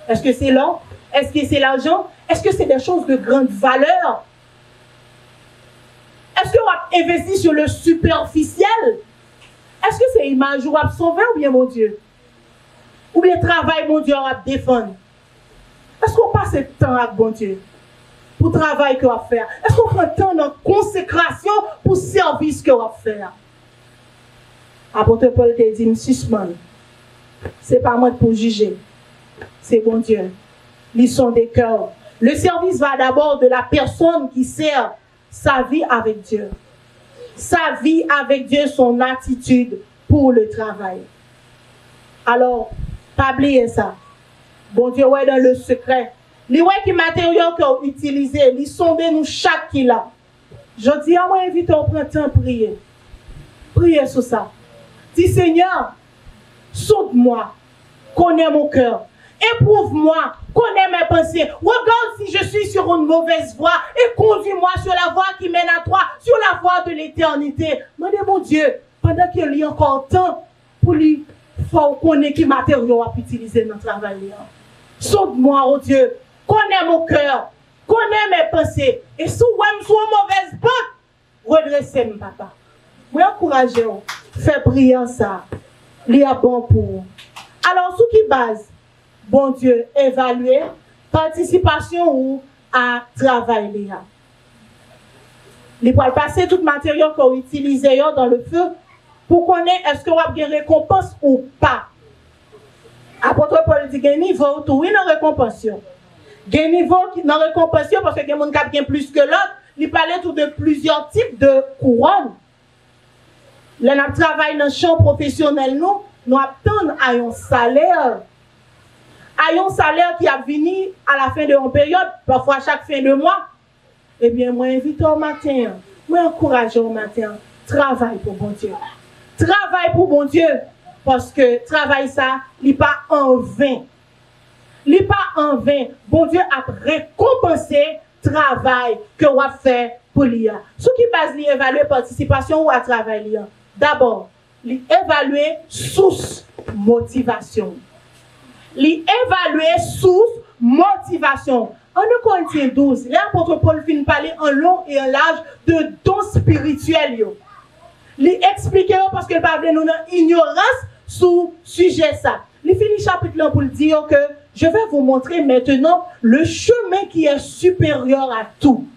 A: Est-ce que c'est l'or? Est-ce que c'est l'argent? Est-ce que c'est des choses de grande valeur? Est-ce qu'on va investir sur le superficiel? Est-ce que c'est image ou à sauver ou bien mon Dieu? Ou bien travail, mon Dieu, à défendre? Est-ce qu'on passe le temps avec bon Dieu pour le travail qu'on va faire? Est-ce qu'on prend le temps dans la consécration pour le service qu'on va faire? Apôtre Paul te dit, suspend. Ce n'est pas moi pour juger. C'est bon Dieu. Ils sont des cœurs. Le service va d'abord de la personne qui sert sa vie avec Dieu. Sa vie avec Dieu, son attitude pour le travail. Alors, pas oublier ça. Bon Dieu, ouais, dans le secret. Les ouais qui matériaux qu'on utilise, les sondés nous chaque qui là. Je dis à moi, invite au printemps à prier. Priez sur ça. Dis Seigneur, sonde-moi, connais mon cœur. Éprouve-moi, connais mes pensées. Regarde si je suis sur une mauvaise voie et conduis-moi sur la voie qui mène à toi, sur la voie de l'éternité. Demandez mon Dieu, pendant qu'il y a encore temps pour lui, il faut connaître quels matériaux à utiliser dans le travail. Sonde-moi, oh Dieu, connais mon cœur, connais mes pensées. Et si vous êtes sur une mauvaise voie, redressez-moi, papa. Moi, encouragez-vous, faites prier ça. Il y a bon pour vous. Alors, sous qui base? Bon Dieu, évaluer participation ou à travailler. Il faut passer tout matériel qu'on utilise dans le feu pour connaître est-ce qu'on va bien récompense ou pas. Apôtre Paul dit qu'il y a un niveau où il y a une récompense. Il y a un niveau qui est une récompense parce que y a des gens qui gagnent plus que l'autre. Il parlait tout de plusieurs types de couronnes. Là, nous travaillons dans le champ professionnel, nous attendons à un salaire. À un salaire qui a venu à la fin de une période, parfois chaque fin de mois. Eh bien, moi, invite au matin, moi, encourage au matin, travaille pour bon Dieu. Travaille pour bon Dieu, parce que travail ça, il n'est pas en vain. Il n'est pas en vain. Bon Dieu a récompensé le travail que on a fait pour lui. Ce qui base l'évaluer participation ou à travail. D'abord, l'évaluer source motivation. L'évaluer source motivation. En 2 Corinthiens 12, l'apôtre Paul finit parler en long et en large de dons spirituels. Il explique parce qu'il parle de notre ignorance sur le sujet ça. Il finit chapitre là pour dire que je vais vous montrer maintenant le chemin qui est supérieur à tout.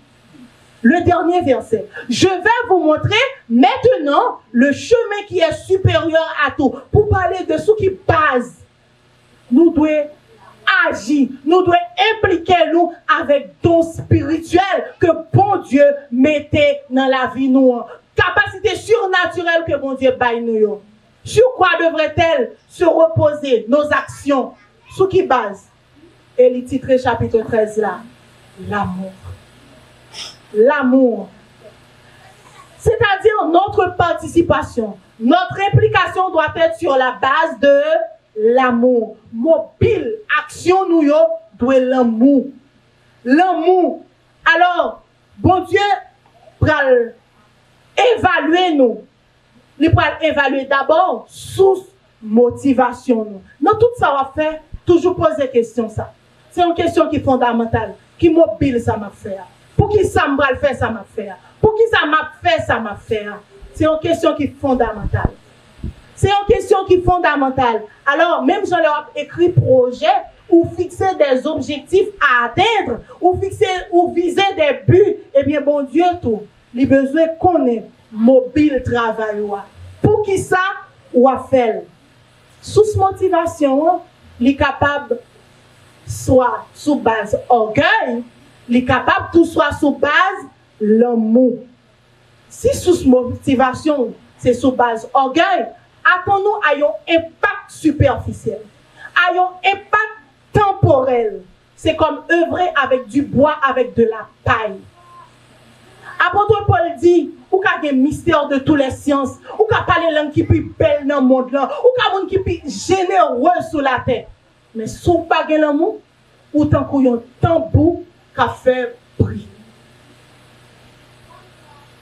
A: Le dernier verset. Je vais vous montrer maintenant le chemin qui est supérieur à tout. Pour parler de ce qui base. Nous devons agir, nous devons impliquer nous avec dons spirituels que bon Dieu mettait dans la vie nous. capacité surnaturelle que mon Dieu baille nous. Sur quoi devrait-elle se reposer nos actions? Sous qui base? Et le titre chapitre 13 là, l'amour. L'amour. C'est-à-dire notre participation, notre implication doit être sur la base de l'amour. Mobile, action nous yo, doit l'amour. L'amour. Alors, bon Dieu, pour évaluer nous, il va évaluer d'abord sous motivation nous. Dans tout ça, on va faire, toujours poser question ça. C'est une question qui est fondamentale, qui mobile ça m'a fait. Pour qui ça m'a fait, ça m'a fait. Pour qui ça m'a fait, ça m'a fait. C'est une question qui est fondamentale. C'est une question qui est fondamentale. Alors, même si on leur écrit projet, ou fixer des objectifs à atteindre, ou viser des buts, eh bien, bon Dieu, tout, il a besoin qu'on ait mobile travail. Pour qui ça, ou à faire? Sous motivation, il est capable, soit sous base orgueil, il est capable tout soit sous base l'amour. Si sous motivation, c'est sous base orgueil, attendons à un impact superficiel, à un impact temporel. C'est comme œuvrer avec du bois, avec de la paille. Apôtre Paul dit, ou qu'a des mystères de toutes les sciences, ou qu'a parler langue qui plus belle dans le monde là, ou qu'a monde qui plus généreux sur la terre. Mais si vous pas l'amour, ou tant qu'on y a un tambour qu'a fait briller.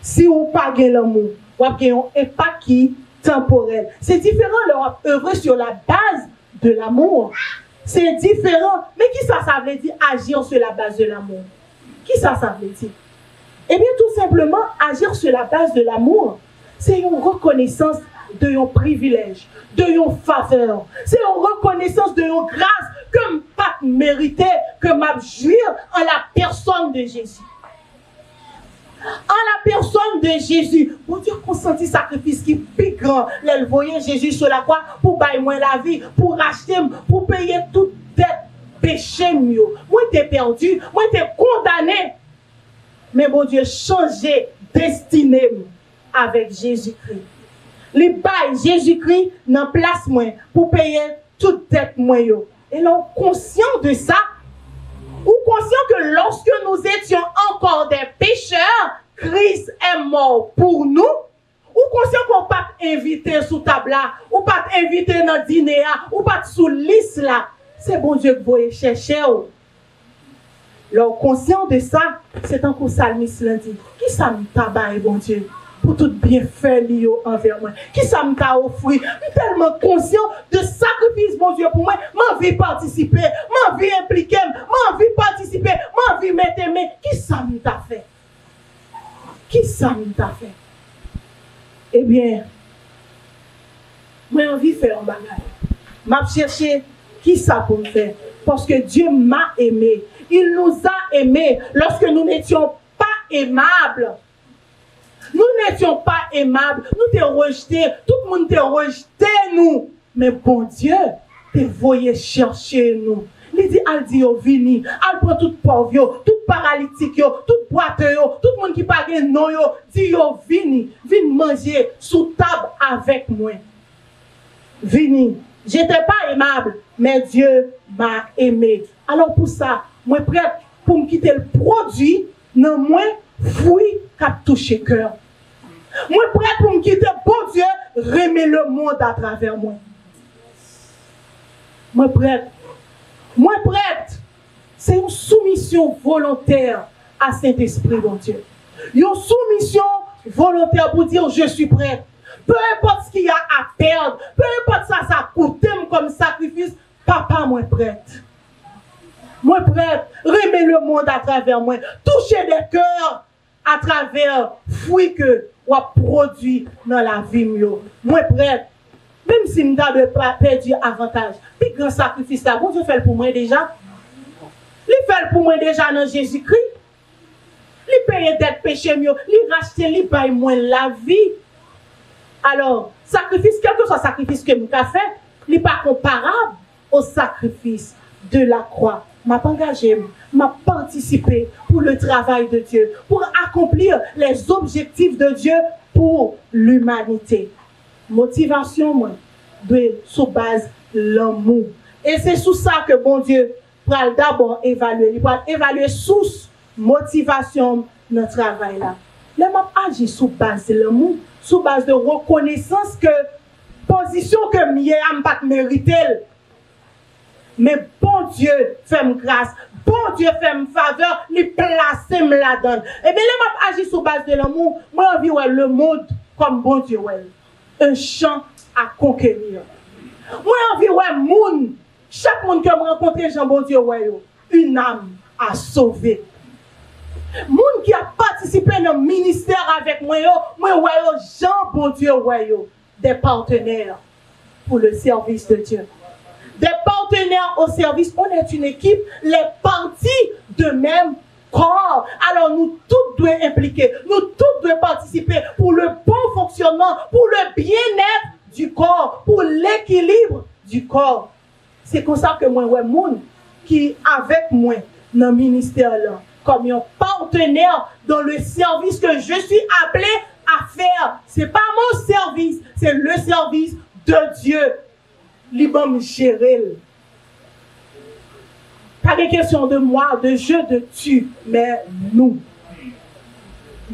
A: Si vous pas l'amour, vous avez un impact qui temporel. C'est différent de œuvrer sur la base de l'amour. C'est différent. Mais qui ça veut dire agir sur la base de l'amour? Qui ça veut dire? Eh bien, tout simplement, agir sur la base de l'amour, c'est une reconnaissance de un privilège, de une faveur. C'est une reconnaissance de une grâce que je n'ai pas mérité, que je jouir en la personne de Jésus. En la personne de Jésus, pour Dieu consenti sacrifice qui est plus grand, elle voyait Jésus sur la croix pour bailler moins la vie, pour racheter, pour payer toute dette, péché mieux. Moi, t'es perdu, moi, t'es condamné. Mais mon Dieu, changer destinée avec Jésus-Christ. Les bails Jésus-Christ dans place moins pour payer toute dette moins. Et là, conscient de ça, ou conscient que lorsque nous étions encore des pécheurs, Christ est mort pour nous, ou conscient qu'on ne peut pas inviter sous table là, ou pas inviter dans le dîner là, ou pas sous liste là, c'est bon Dieu que vous allez chercher. Alors, conscient de ça, c'est un coup salmiste lundi. Qui ça me tabaye, bon Dieu, pour tout bien faire envers moi? Qui ça me t'a offert? Je suis tellement conscient de sacrifice, bon Dieu, pour moi. J'ai envie de participer, j'ai envie d'impliquer, j'ai envie de participer, j'ai envie de mettre mes. Qui ça me t'a fait? Qui ça me t'a fait? Eh bien, j'ai envie de faire un bagage. Je cherché qui ça pour me faire. Parce que Dieu m'a aimé. Il nous a aimés lorsque nous n'étions pas aimables. Nous n'étions pas aimables. Nous t'es rejetés. Tout le monde t'a rejeté, nous. Mais bon Dieu, t'es voyé chercher nous. Il dit, al dit, vini. Al prend tout pauvre, tout paralytique, tout boiteux, tout le monde qui parle non, dit, vini. Vini manger sous table avec moi. Vini. J'étais pas aimable, mais Dieu m'a aimé. Alors pour ça, moi prête pour me quitter le produit, non moins fruit qu'a touché cœur. Moi prête pour me quitter, bon Dieu, remet le monde à travers moi. Moi prête. Moi prête. C'est une soumission volontaire à Saint-Esprit, bon Dieu. Une soumission volontaire pour dire je suis prête. Peu importe ce qu'il y a à perdre, peu importe ça coûte comme sacrifice, papa, moi prête. Moi prête, remet le monde à travers moi, toucher des cœurs à travers fruits que on produit dans la vie mieux. Moi prête, même si je ne dois pas perdre avantage, puis grand sacrifice là, bon Dieu fait pour moi déjà. Il fait pour moi déjà dans Jésus-Christ. Il paye d'être péché mieux, il rachète, il paye moins la vie. Alors, sacrifice, quel que soit le sacrifice que nous avons fait, il n'est pas comparable au sacrifice de la croix. M'a engagé, m'a participé pour le travail de Dieu, pour accomplir les objectifs de Dieu pour l'humanité. Motivation, moi, doit sous base l'amour. Et c'est sous ça que bon Dieu va d'abord évaluer. Il va évaluer sous motivation notre travail là. Le m'a agi sous base de l'amour, sous base de reconnaissance que position que mieux am pas mérité. Mais bon Dieu fait me grâce, bon Dieu fait me faveur, il place me la donne. Et bien le m'a agi sous base de l'amour, moi envie ouais le monde comme bon Dieu ouais. Un champ à conquérir. Moi envie ouais moun, chaque monde que me rencontre Jean bon Dieu ouais une âme à sauver. Moun qui a participé dans le ministère avec moi ouais Jean bon Dieu ouais des partenaires pour le service de Dieu. Des partenaires au service, on est une équipe, les parties de même corps. Alors nous tous devons impliquer, nous tous devons participer pour le bon fonctionnement, pour le bien-être du corps, pour l'équilibre du corps. C'est comme ça que moi, ouais, moun qui avec moi dans le ministère là, comme un partenaire dans le service que je suis appelé à faire. C'est pas mon service, c'est le service de Dieu. L'ibam gérer. Pas de question de moi, de je, de tu, mais nous.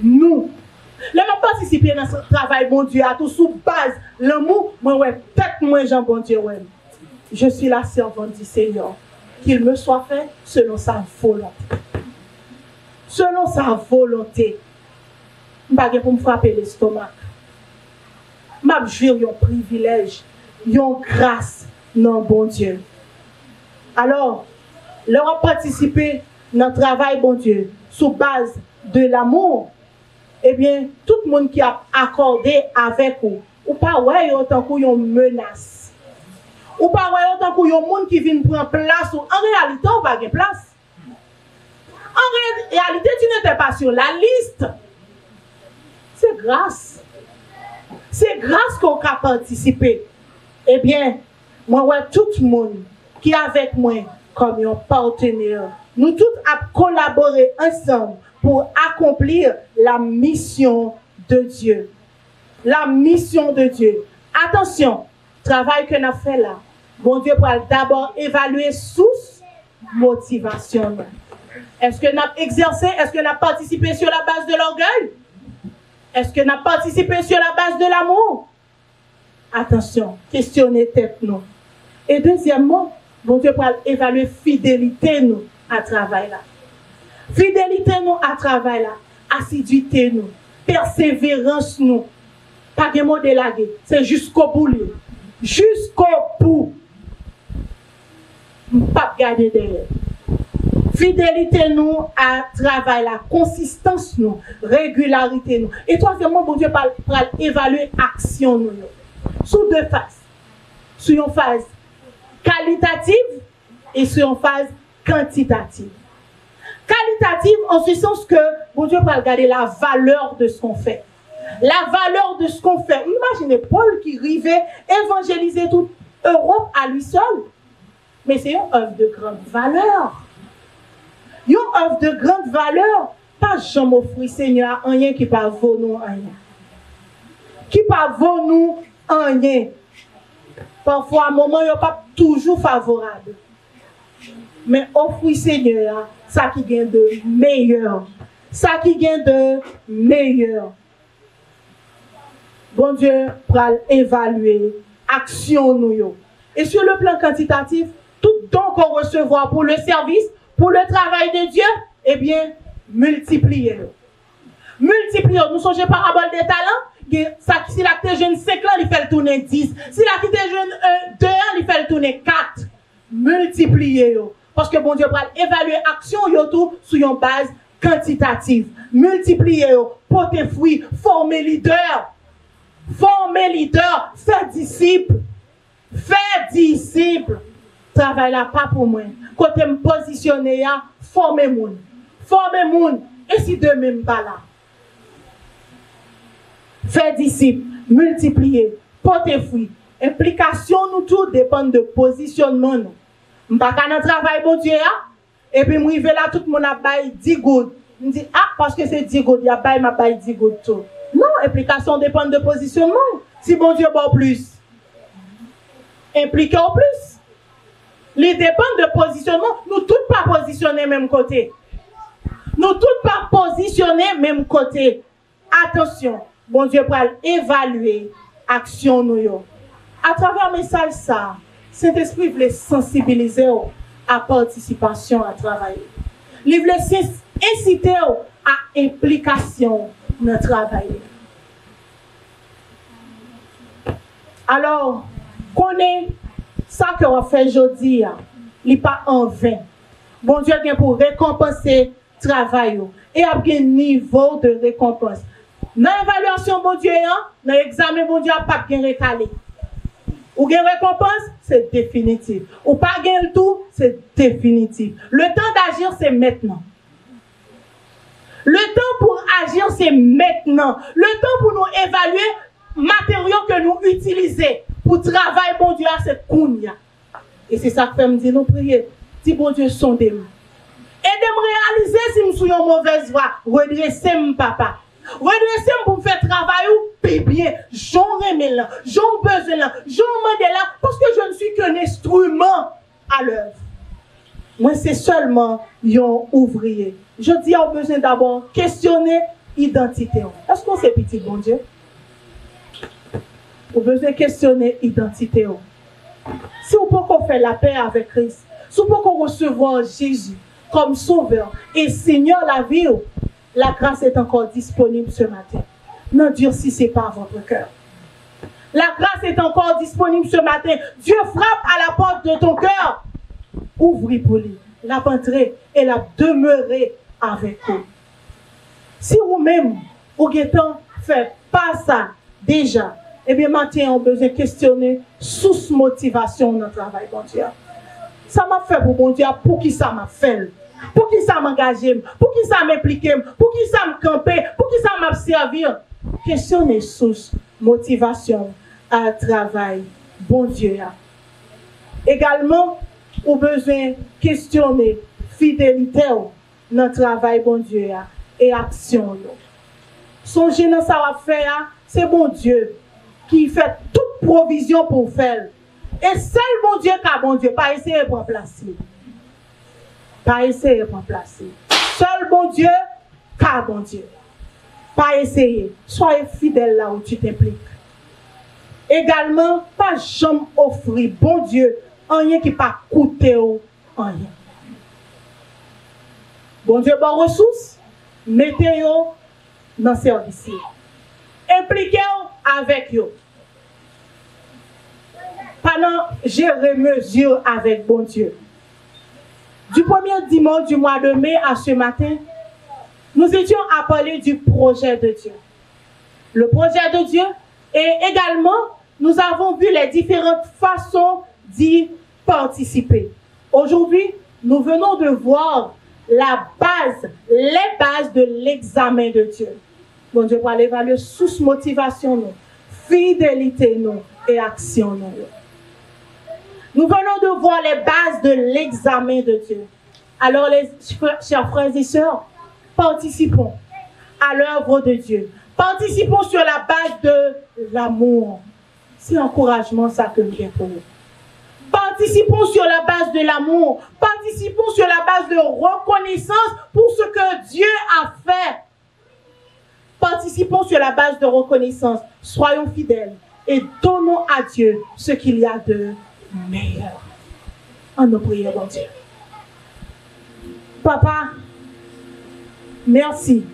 A: Nous. Le même participer dans ce travail, bon Dieu, à tout sous base. L'amour, moi, ouais, peut-être moi, Jean, bon Dieu, ouais. Je suis la servante du Seigneur. Qu'il me soit fait selon sa volonté. Selon sa volonté. Je ne vais pas pour me frapper l'estomac. Je jure, un privilège. Yon grâce, non bon Dieu. Alors, leur a participé dans le travail, bon Dieu, sous base de l'amour, eh bien, tout le monde qui a accordé avec vous, ou pas, ouais, autant qu'on yon menace. Ou pas, ouais, autant qu'on yon monde qui vient prendre place, ou en réalité, on va pas place. En réalité, tu n'étais pas sur la liste. C'est grâce. C'est grâce qu'on a participé. Eh bien, moi, ouais, tout le monde qui est avec moi comme un partenaire, nous tous avons collaboré ensemble pour accomplir la mission de Dieu. La mission de Dieu. Attention, travail que nous avons fait là, bon Dieu va d'abord évaluer sous motivation. Est-ce que nous avons exercé, est-ce que nous avons participé sur la base de l'orgueil? Est-ce que nous avons participé sur la base de l'amour? Attention, questionnez tête nous. Et deuxièmement, bon Dieu va évaluer fidélité nous à travail là. Fidélité nous à travail là. Assiduité nous. Persévérance nous. Pas de mot délagué. C'est jusqu'au bout. Jusqu'au bout. Pas garder derrière. Fidélité nous à travail là. Consistance nous. Régularité nous. Et troisièmement, bon Dieu va évaluer action nous. Sous deux phases. Sur une phase qualitative et sur une phase quantitative. Qualitative en ce sens que bon Dieu va regarder la valeur de ce qu'on fait. La valeur de ce qu'on fait. Imaginez Paul qui rivait évangéliser toute Europe à lui seul. Mais c'est une œuvre de grande valeur. Une œuvre de grande valeur. Pas jamais offrir Seigneur rien qui pas vaut nous rien. Qui pas vaut nous rien. Parfois, à un moment, il n'est pas toujours favorable. Mais offrir Seigneur, ça qui gagne de meilleur. Ça qui gagne de meilleur. Bon Dieu, pour évaluer action nous. Et sur le plan quantitatif, tout don qu'on recevra pour le service, pour le travail de Dieu, eh bien, multiplier. Multiplier. Nous songeons parabole des talents. Si la qui jeune 5 ans, il fait le tourner 10. Si la qui jeune 2 ans, il fait le tourner 4. Multiplier. Parce que bon Dieu va évaluer action tout sur une base quantitative. Multiplier, porter fruit, former leader. Former leader, faire disciple. Faire disciple. Travail là pas pour moi. Côté me positionner, former moun. Former moun. Et si demain pas là. Faire disciple, multiplier, porter fruit. Implication nous tout dépend de positionnement nous. M'pas dans travail bon Dieu et puis m'rive là tout le monde a bail 10 gouttes. Me dit parce que c'est 10 gouttes, y a bail m'a bail 10 gouttes tout. Non, implication dépend de positionnement. Si bon Dieu bon plus, impliqué en plus. Les dépend de positionnement. Nous toutes pas positionnés même côté. Nous toutes pas positionnés même côté. Attention, bon Dieu pour évaluer action nous. À travers le message ça, Saint-Esprit veut sensibiliser à participation à travailler. Il veut inciter à implication dans le travail. Alors, connaît ça que on fait aujourd'hui, il n'est pas en vain. Bon Dieu vient pour récompenser le travail et à un niveau de récompense. Dans l'évaluation, bon Dieu, dans l'examen, bon Dieu, pas bien recalé. Ou bien récompense, c'est définitif. Ou pas bien le tout, c'est définitif. Le temps d'agir, c'est maintenant. Le temps pour agir, c'est maintenant. Le temps pour nous évaluer matériaux que nous utilisons pour travailler, bon Dieu, c'est kounya. Et c'est ça que fait me dire, nous prier. Si bon Dieu, sondez-moi. Aidez-moi réaliser si je suis en mauvaise voie. Redressez-moi, papa. Redressez-moi pour me faire travailler ou bien. J'en remets là, j'en besoin là, j'en demande là, parce que je ne suis qu'un instrument à l'œuvre. Moi, c'est seulement un ouvrier. Je dis, on a besoin d'abord questionner l'identité. Est-ce qu'on sait petit, bon Dieu? On a besoin de questionner l'identité. Si on peut faire la paix avec Christ, si on peut recevoir Jésus comme sauveur et Seigneur la vie, la grâce est encore disponible ce matin. N'endurcissez pas votre cœur. La grâce est encore disponible ce matin. Dieu frappe à la porte de ton cœur. Ouvrez pour lui. La entrer et la demeurer avec vous. Si vous-même, vous ne faites pas ça déjà, eh bien, maintenant, on a besoin de questionner sous motivation dans le travail, bon Dieu. Ça m'a fait pour bon Dieu, pour qui ça m'a fait? Pour qui ça m'engage? Pour qui ça m'implique? Pour qui ça me camper? Pour qui ça m'a servi? Questionner sous motivation à travail, bon Dieu. Également, on a besoin de questionner fidélité dans le travail, bon Dieu, et action. Songez dans ça va faire, c'est bon Dieu qui fait toute provision pour faire. Et seul bon Dieu qui a bon Dieu, pas essayer de remplacer. Pas essayer de remplacer. Seul bon Dieu qui a bon Dieu. Pas essayer. Soyez fidèle là où tu t'impliques. Également, pas jamais offrir bon Dieu rien qui pas coûter rien. Bon Dieu, bonne ressource, mettez-vous dans le service. Impliquez-vous avec eux. Pendant gérer mesure avec bon Dieu. Du premier dimanche du mois de mai à ce matin, nous étions à parler du projet de Dieu. Le projet de Dieu, et également, nous avons vu les différentes façons d'y participer. Aujourd'hui, nous venons de voir les bases de l'examen de Dieu. Bon Dieu, pour l'évaluer sous motivation, nous, fidélité, nous, et action, nous. Nous venons de voir les bases de l'examen de Dieu. Alors, les chers frères et sœurs, participons à l'œuvre de Dieu. Participons sur la base de l'amour. C'est l'encouragement, ça que nous avons pour nous. Participons sur la base de l'amour. Participons sur la base de reconnaissance pour ce que Dieu a fait. Participons sur la base de reconnaissance. Soyons fidèles et donnons à Dieu ce qu'il y a de meilleur. En nos prières, bon Dieu. Papa, merci.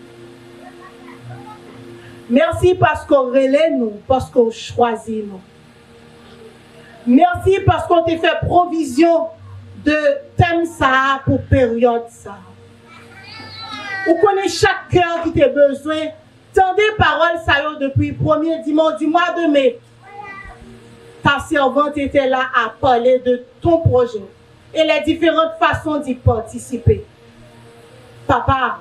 A: Merci parce qu'on relaie nous, parce qu'on choisit nous. Merci parce qu'on t'a fait provision de thème ça pour période ça. On connaît chaque cœur qui t'a besoin. Tendez parole ça depuis le premier dimanche du mois de mai. Ta servante était là à parler de ton projet et les différentes façons d'y participer. Papa,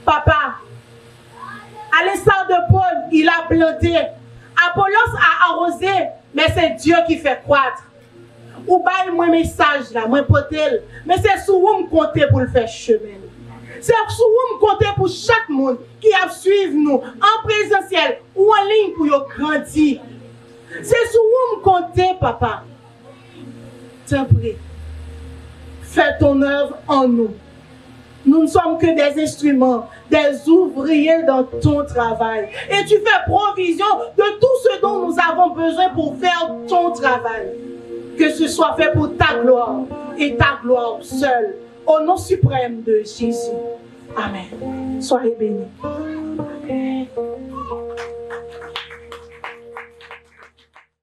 A: à l'instar de Paul, il a planté. Apollos a arrosé, mais c'est Dieu qui fait croître. Ou bien, moi, message là, moi, potel, mais c'est sur où me compter pour le faire chemin. C'est sur vous compter pour chaque monde qui a suivi nous en présentiel ou en ligne pour grandir. C'est sur vous compter, papa. T'en prie. Fais ton œuvre en nous. Nous ne sommes que des instruments, des ouvriers dans ton travail. Et tu fais provision de tout ce dont nous avons besoin pour faire ton travail. Que ce soit fait pour ta gloire et ta gloire seule. Au nom suprême de Jésus. Amen. Soyez bénis.